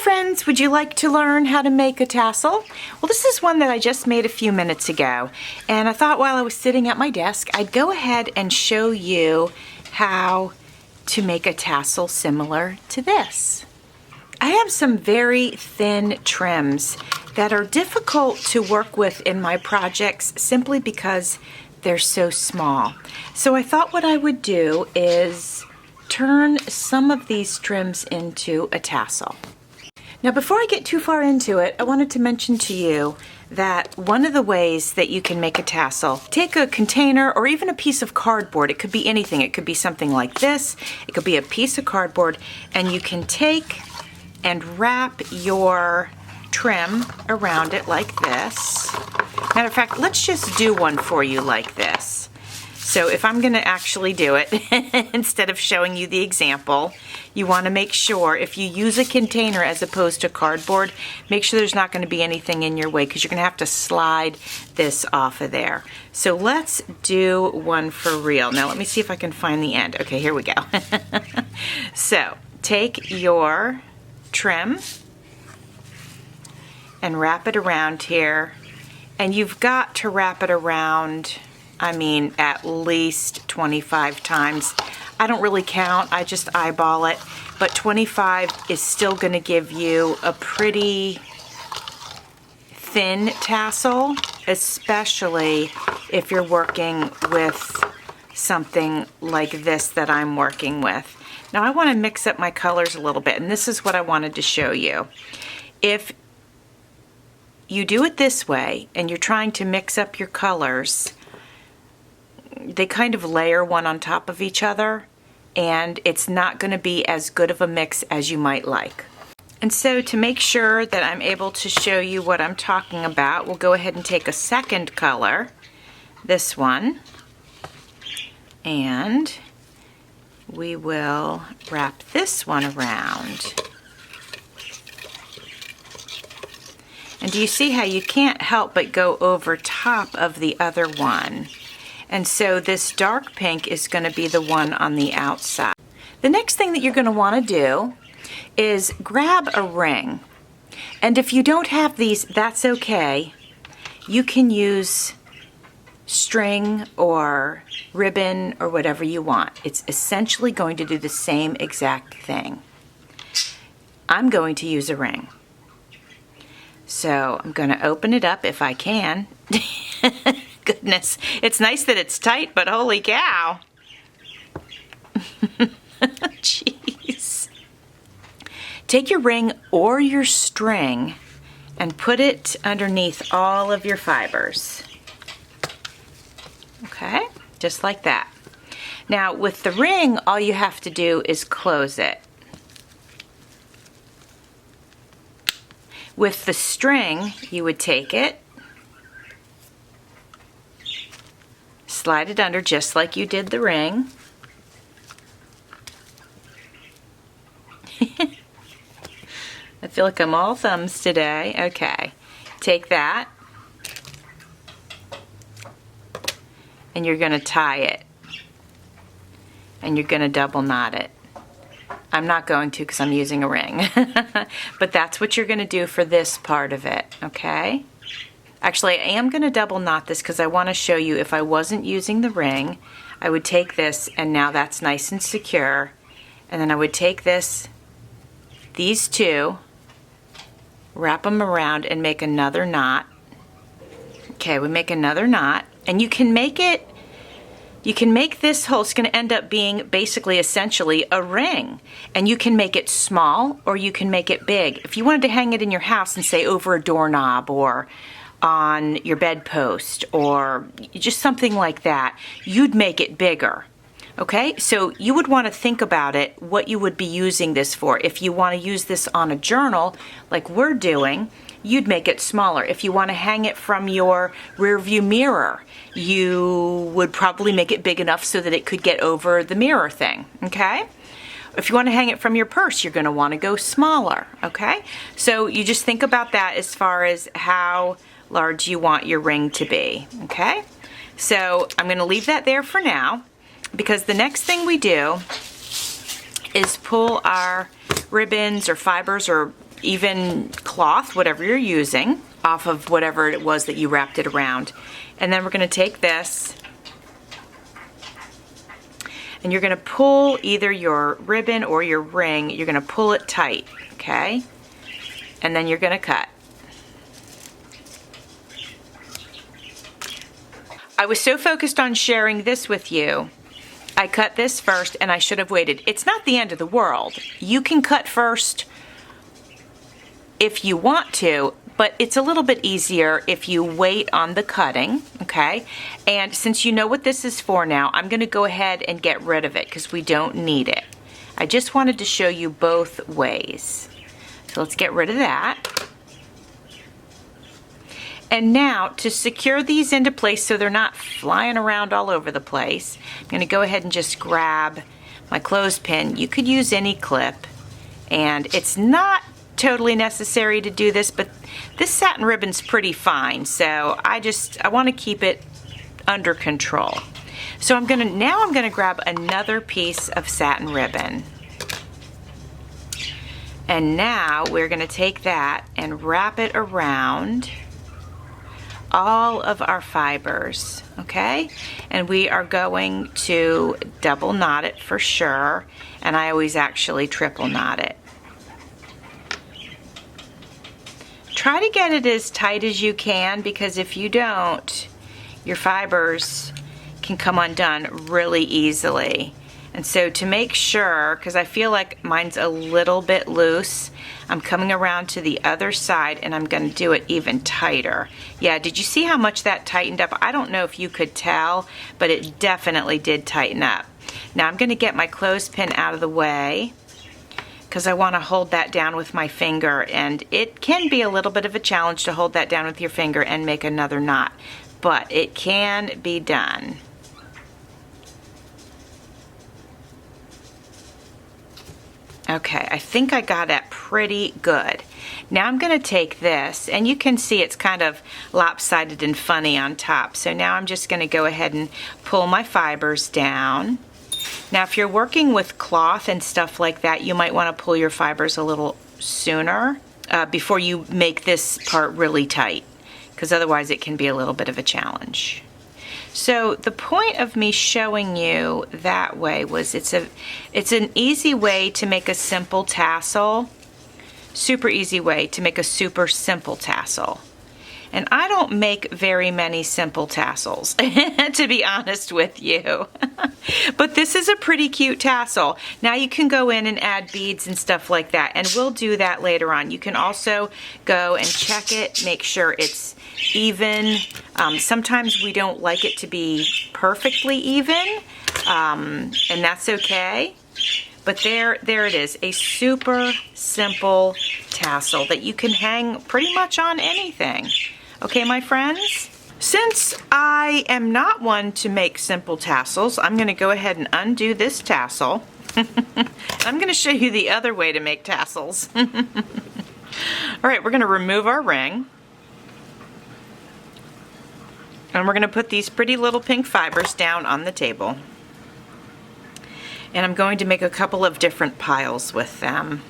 friends, would you like to learn how to make a tassel? Well, this is one that I just made a few minutes ago, and I thought while I was sitting at my desk I'd go ahead and show you how to make a tassel similar to this. I have some very thin trims that are difficult to work with in my projects simply because they're so small. So I thought what I would do is turn some of these trims into a tassel. Now before I get too far into it, I wanted to mention to you that one of the ways that you can make a tassel, take a container or even a piece of cardboard, it could be anything, it could be something like this, it could be a piece of cardboard, and you can take and wrap your trim around it like this. Matter of fact, let's just do one for you like this. So if I'm going to actually do it, instead of showing you the example, you want to make sure if you use a container as opposed to cardboard, make sure there's not going to be anything in your way because you're going to have to slide this off of there. So let's do one for real. Now let me see if I can find the end. Okay, here we go. So take your trim and wrap it around here, and you've got to wrap it around, I mean, at least 25 times. I don't really count, I just eyeball it, but 25 is still going to give you a pretty thin tassel, especially if you're working with something like this that I'm working with. Now I want to mix up my colors a little bit, and this is what I wanted to show you. If you do it this way and you're trying to mix up your colors, they kind of layer one on top of each other, and it's not going to be as good of a mix as you might like. And so to make sure that I'm able to show you what I'm talking about, we'll go ahead and take a second color, this one, and we will wrap this one around. And do you see how you can't help but go over top of the other one? And so this dark pink is going to be the one on the outside. The next thing that you're going to want to do is grab a ring. And if you don't have these, that's okay. You can use string or ribbon or whatever you want. It's essentially going to do the same exact thing. I'm going to use a ring. So I'm going to open it up if I can. Goodness, it's nice that it's tight, but holy cow. Jeez. Take your ring or your string and put it underneath all of your fibers. Okay, just like that. Now with the ring, all you have to do is close it. With the string, you would take it, slide it under just like you did the ring. I feel like I'm all thumbs today. Okay, take that, and you're going to tie it, and you're going to double knot it. I'm not going to because I'm using a ring, but that's what you're going to do for this part of it, okay? Actually, I am going to double knot this because I want to show you if I wasn't using the ring, I would take this, and now that's nice and secure, and then I would take this, these two, wrap them around and make another knot. Okay, we make another knot, and you can make it, you can make this hole, it's going to end up being basically essentially a ring, and you can make it small or you can make it big. If you wanted to hang it in your house and say over a doorknob or on your bedpost or just something like that, you'd make it bigger. Okay, so you would want to think about it, what you would be using this for. If you want to use this on a journal like we're doing, you'd make it smaller. If you want to hang it from your rear view mirror, you would probably make it big enough so that it could get over the mirror thing, okay? If you want to hang it from your purse, you're going to want to go smaller, okay? So you just think about that as far as how large you want your ring to be, okay? So I'm going to leave that there for now, because the next thing we do is pull our ribbons or fibers or even cloth, whatever you're using, off of whatever it was that you wrapped it around. And then we're going to take this and you're going to pull either your ribbon or your ring, you're going to pull it tight, okay? And then you're going to cut. I was so focused on sharing this with you, I cut this first and I should have waited. It's not the end of the world. You can cut first if you want to, but it's a little bit easier if you wait on the cutting, okay? And since you know what this is for now, I'm gonna go ahead and get rid of it because we don't need it. I just wanted to show you both ways. So let's get rid of that. And now, to secure these into place so they're not flying around all over the place, I'm going to go ahead and just grab my clothespin. You could use any clip, and it's not totally necessary to do this, but this satin ribbon's pretty fine, so I want to keep it under control. So I'm going to grab another piece of satin ribbon. And now we're going to take that and wrap it around all of our fibers, okay? And we are going to double knot it for sure, and I always actually triple knot it. Try to get it as tight as you can, because if you don't, your fibers can come undone really easily. And so to make sure, because I feel like mine's a little bit loose, I'm coming around to the other side and I'm going to do it even tighter. Yeah, did you see how much that tightened up? I don't know if you could tell, but it definitely did tighten up. Now I'm going to get my clothespin out of the way because I want to hold that down with my finger, and it can be a little bit of a challenge to hold that down with your finger and make another knot, but it can be done. Okay, I think I got that pretty good. Now I'm going to take this, and you can see it's kind of lopsided and funny on top. So now I'm just going to go ahead and pull my fibers down. Now if you're working with cloth and stuff like that, you might want to pull your fibers a little sooner before you make this part really tight, because otherwise it can be a little bit of a challenge. So the point of me showing you that way was it's an easy way to make a simple tassel, super easy way to make a super simple tassel. And I don't make very many simple tassels, to be honest with you. But this is a pretty cute tassel. Now you can go in and add beads and stuff like that, and we'll do that later on. You can also go and check it, make sure it's even. Sometimes we don't like it to be perfectly even, and that's okay. But there it is, a super simple tassel that you can hang pretty much on anything. Okay, my friends? Since I am not one to make simple tassels, I'm going to go ahead and undo this tassel. I'm going to show you the other way to make tassels. All right, we're going to remove our ring. And we're going to put these pretty little pink fibers down on the table. And I'm going to make a couple of different piles with them.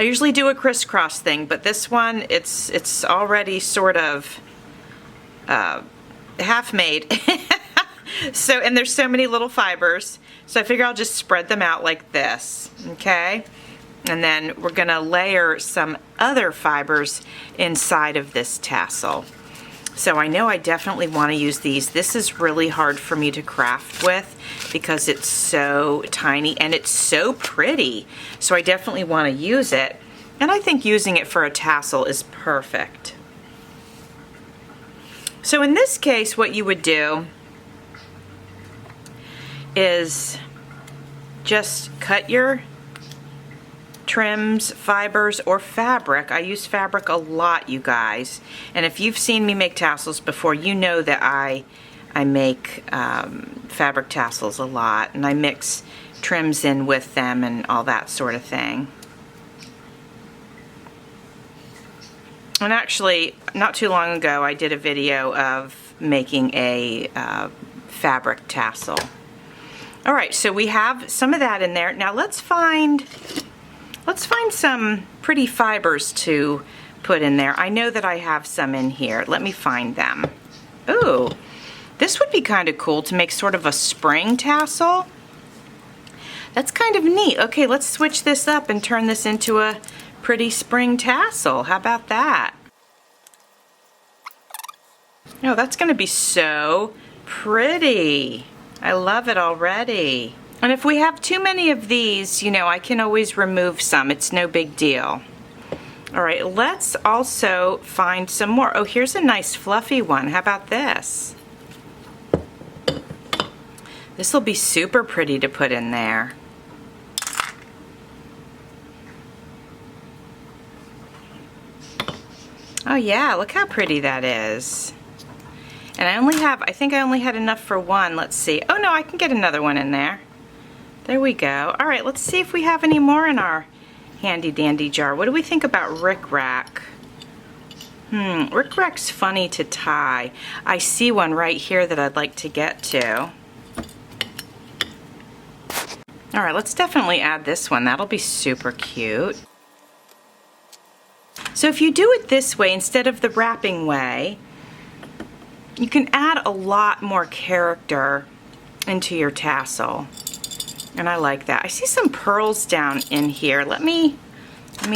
I usually do a crisscross thing, but this one, it's already sort of half made. So, and there's so many little fibers, so I figure I'll just spread them out like this, okay? And then we're gonna layer some other fibers inside of this tassel. So I know I definitely want to use these. This is really hard for me to craft with because it's so tiny and it's so pretty. So I definitely want to use it. And I think using it for a tassel is perfect. So in this case, what you would do is just cut your trims, fibers, or fabric. I use fabric a lot, you guys. And if you've seen me make tassels before, you know that I make fabric tassels a lot, and I mix trims in with them and all that sort of thing. And actually, not too long ago, I did a video of making a fabric tassel. All right, so we have some of that in there. Now let's find Let's find some pretty fibers to put in there. I know that I have some in here. Let me find them. Ooh, this would be kind of cool to make sort of a spring tassel. That's kind of neat. Okay, let's switch this up and turn this into a pretty spring tassel. How about that? Oh, that's going to be so pretty. I love it already. And if we have too many of these, you know, I can always remove some. It's no big deal. All right, let's also find some more. Oh, here's a nice fluffy one. How about this? This will be super pretty to put in there. Oh yeah, look how pretty that is. And I think I only had enough for one. Let's see. Oh no, I can get another one in there. There we go. All right, let's see if we have any more in our handy dandy jar. What do we think about rickrack? Rickrack's funny to tie. I see one right here that I'd like to get to. All right, let's definitely add this one. That'll be super cute. So if you do it this way instead of the wrapping way, you can add a lot more character into your tassel. And I like that. I see some pearls down in here. Let me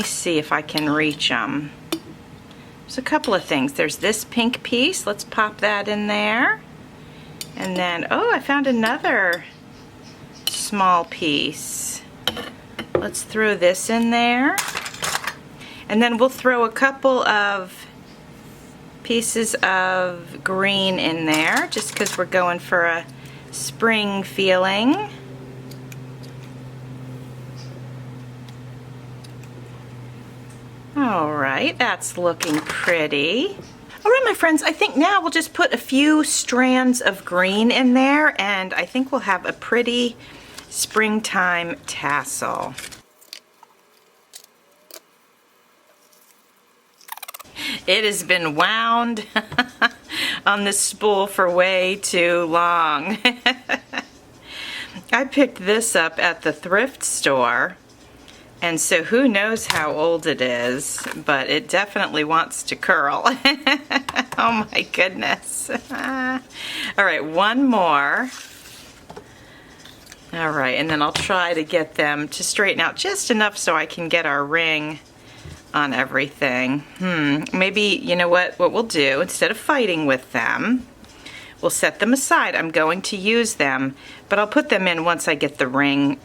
see if I can reach them. There's a couple of things. There's this pink piece. Let's pop that in there. And then, oh, I found another small piece. Let's throw this in there. And then we'll throw a couple of pieces of green in there just because we're going for a spring feeling. All right, that's looking pretty. All right, my friends, I think now we'll just put a few strands of green in there, and I think we'll have a pretty springtime tassel. It has been wound on this spool for way too long. I picked this up at the thrift store, and so who knows how old it is, but it definitely wants to curl. Oh my goodness. All right, one more. All right, and then I'll try to get them to straighten out just enough so I can get our ring on everything. Maybe, you know what we'll do, instead of fighting with them, we'll set them aside. I'm going to use them, but I'll put them in once I get the ring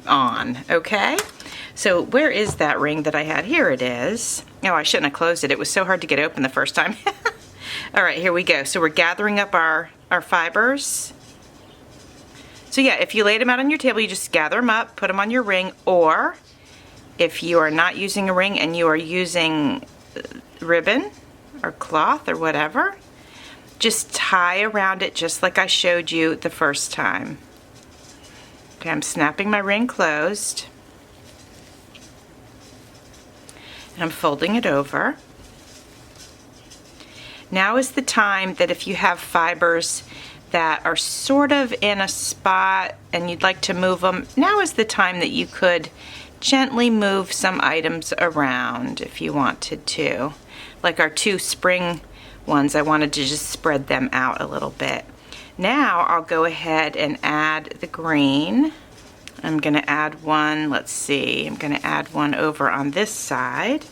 on, okay? So where is that ring that I had? Here it is. Oh, I shouldn't have closed it. It was so hard to get open the first time. All right, here we go. So we're gathering up our fibers. So yeah, if you laid them out on your table, you just gather them up, put them on your ring, or if you are not using a ring and you are using ribbon or cloth or whatever, just tie around it just like I showed you the first time. Okay, I'm snapping my ring closed. And I'm folding it over. Now is the time that if you have fibers that are sort of in a spot and you'd like to move them, now is the time that you could gently move some items around if you wanted to. Like our two spring ones, I wanted to just spread them out a little bit. Now I'll go ahead and add the green. I'm going to add one, let's see, I'm going to add one over on this side.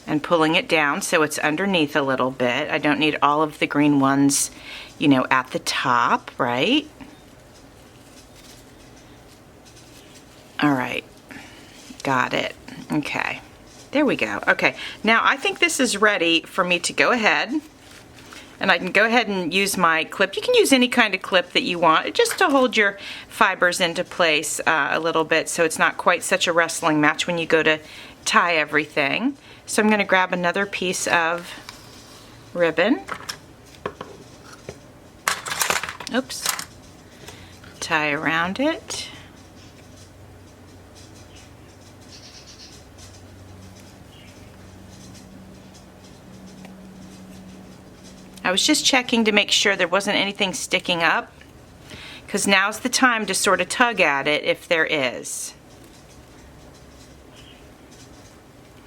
And pulling it down so it's underneath a little bit. I don't need all of the green ones, you know, at the top, right? All right, got it. Okay, there we go. Okay, now I think this is ready for me to go ahead, and I can go ahead and use my clip. You can use any kind of clip that you want, just to hold your fibers into place a little bit so it's not quite such a wrestling match when you go to tie everything. So I'm going to grab another piece of ribbon. Oops. Tie around it. I was just checking to make sure there wasn't anything sticking up, because now's the time to sort of tug at it if there is.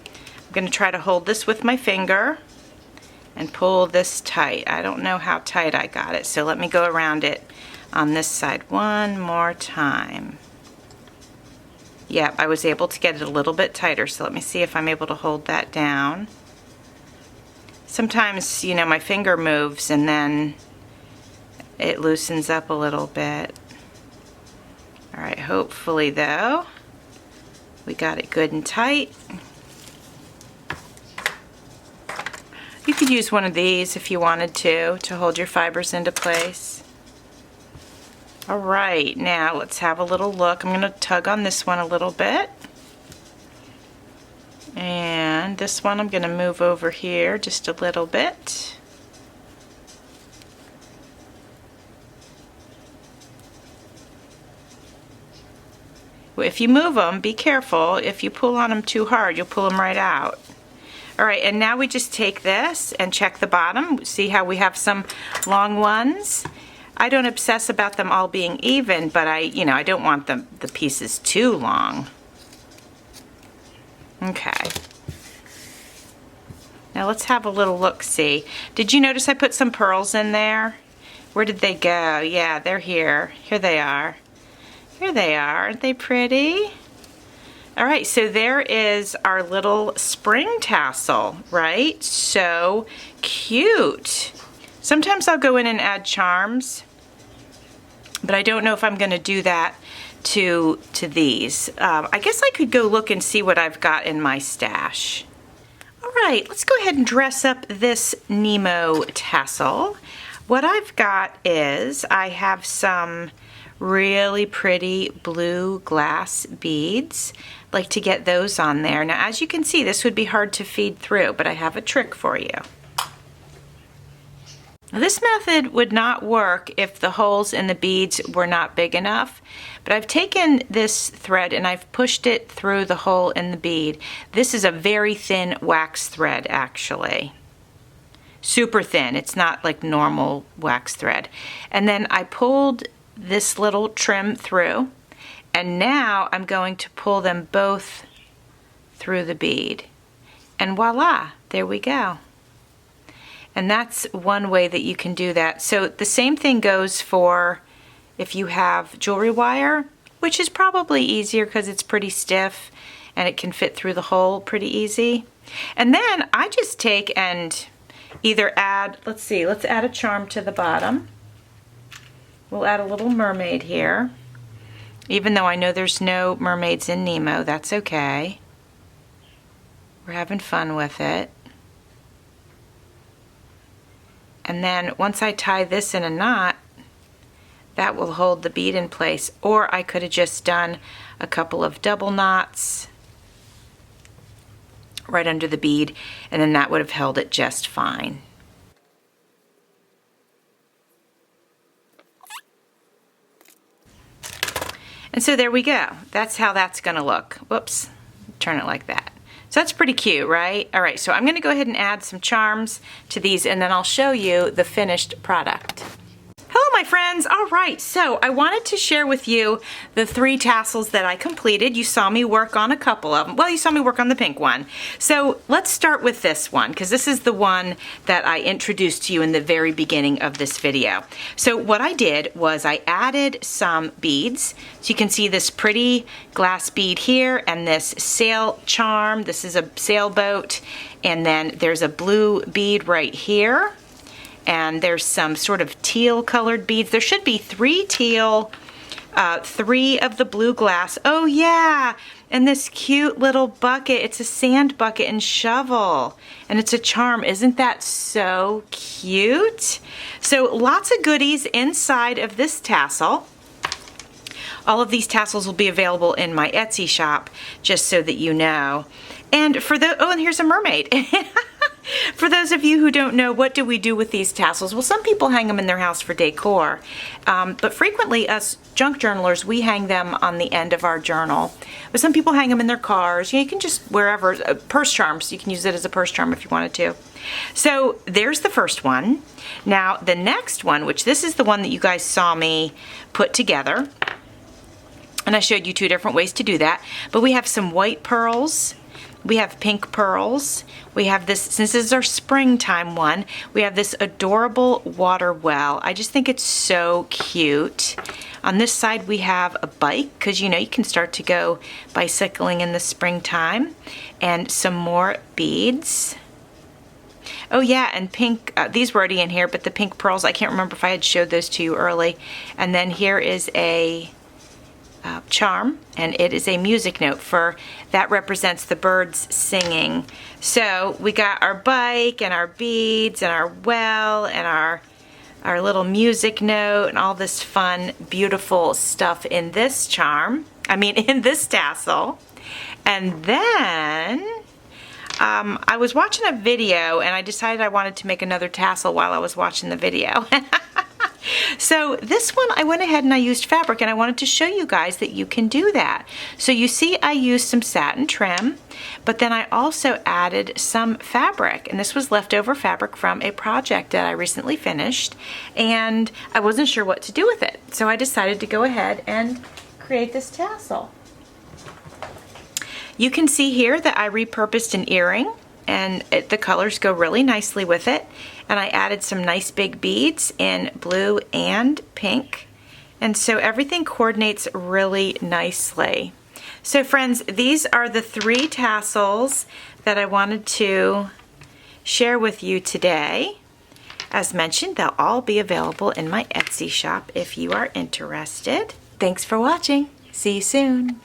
I'm going to try to hold this with my finger and pull this tight. I don't know how tight I got it, so let me go around it on this side one more time. Yep, I was able to get it a little bit tighter, so let me see if I'm able to hold that down. Sometimes, you know, my finger moves and then it loosens up a little bit. All right, hopefully though, we got it good and tight. You could use one of these if you wanted to hold your fibers into place. All right, now let's have a little look. I'm going to tug on this one a little bit. And this one I'm going to move over here just a little bit. If you move them, be careful. If you pull on them too hard, you'll pull them right out. All right, and now we just take this and check the bottom. See how we have some long ones? I don't obsess about them all being even, but I don't want the pieces too long. Okay. Now let's have a little look-see. Did you notice I put some pearls in there? Where did they go? Yeah, they're here. Here they are. Here they are. Aren't they pretty? All right, so there is our little spring tassel, right? So cute. Sometimes I'll go in and add charms, but I don't know if I'm going to do that to these. I guess I could go look and see what I've got in my stash. All right, let's go ahead and dress up this Nemo tassel. What I've got is I have some really pretty blue glass beads. I'd like to get those on there. Now, as you can see, this would be hard to feed through, but I have a trick for you. Now, this method would not work if the holes in the beads were not big enough, but I've taken this thread and I've pushed it through the hole in the bead. This is a very thin wax thread, actually. Super thin. It's not like normal wax thread. And then I pulled this little trim through, and now I'm going to pull them both through the bead. And voila, there we go. And that's one way that you can do that. So the same thing goes for if you have jewelry wire, which is probably easier because it's pretty stiff and it can fit through the hole pretty easy. And then I just take and either add, let's add a charm to the bottom. We'll add a little mermaid here. Even though I know there's no mermaids in Nemo, that's okay. We're having fun with it. And then once I tie this in a knot, that will hold the bead in place. Or I could have just done a couple of double knots right under the bead, and then that would have held it just fine. And so there we go. That's how that's going to look. Whoops, turn it like that. So that's pretty cute, right? All right, so I'm going to go ahead and add some charms to these, and then I'll show you the finished product. Hello, my friends. All right, so I wanted to share with you the 3 tassels that I completed. You saw me work on a couple of them. Well, you saw me work on the pink one. So let's start with this one, because this is the one that I introduced to you in the very beginning of this video. So what I did was I added some beads. So you can see this pretty glass bead here and this sail charm. This is a sailboat. And then there's a blue bead right here. And there's some sort of teal colored beads. There should be 3 teal, 3 of the blue glass. Oh yeah, and this cute little bucket. It's a sand bucket and shovel, and it's a charm. Isn't that so cute? So lots of goodies inside of this tassel. All of these tassels will be available in my Etsy shop, just so that you know. And for the, oh, and here's a mermaid. For those of you who don't know, what do we do with these tassels? Well, some people hang them in their house for decor, but frequently us junk journalers, we hang them on the end of our journal. But some people hang them in their cars. You can just wherever, purse charms, you can use it as a purse charm if you wanted to. So there's the first one. Now the next one, which this is the one that you guys saw me put together, and I showed you 2 different ways to do that, but we have some white pearls, we have pink pearls, we have this, since this is our springtime one, we have this adorable water well. I just think it's so cute. On this side we have a bike, because you know you can start to go bicycling in the springtime, and some more beads. Oh yeah, and pink, these were already in here, but the pink pearls, I can't remember if I had showed those to you early. And then here is a charm, and it is a music note that represents the birds singing. So we got our bike and our beads and our well and our little music note and all this fun, beautiful stuff in this charm. I mean, in this tassel. And then I was watching a video and I decided I wanted to make another tassel while I was watching the video. So this one I went ahead and I used fabric, and I wanted to show you guys that you can do that. So you see I used some satin trim, but then I also added some fabric, and this was leftover fabric from a project that I recently finished, and I wasn't sure what to do with it. So I decided to go ahead and create this tassel. You can see here that I repurposed an earring, and the colors go really nicely with it. And I added some nice big beads in blue and pink. And so everything coordinates really nicely. So friends, these are the 3 tassels that I wanted to share with you today. As mentioned, they'll all be available in my Etsy shop if you are interested. Thanks for watching. See you soon.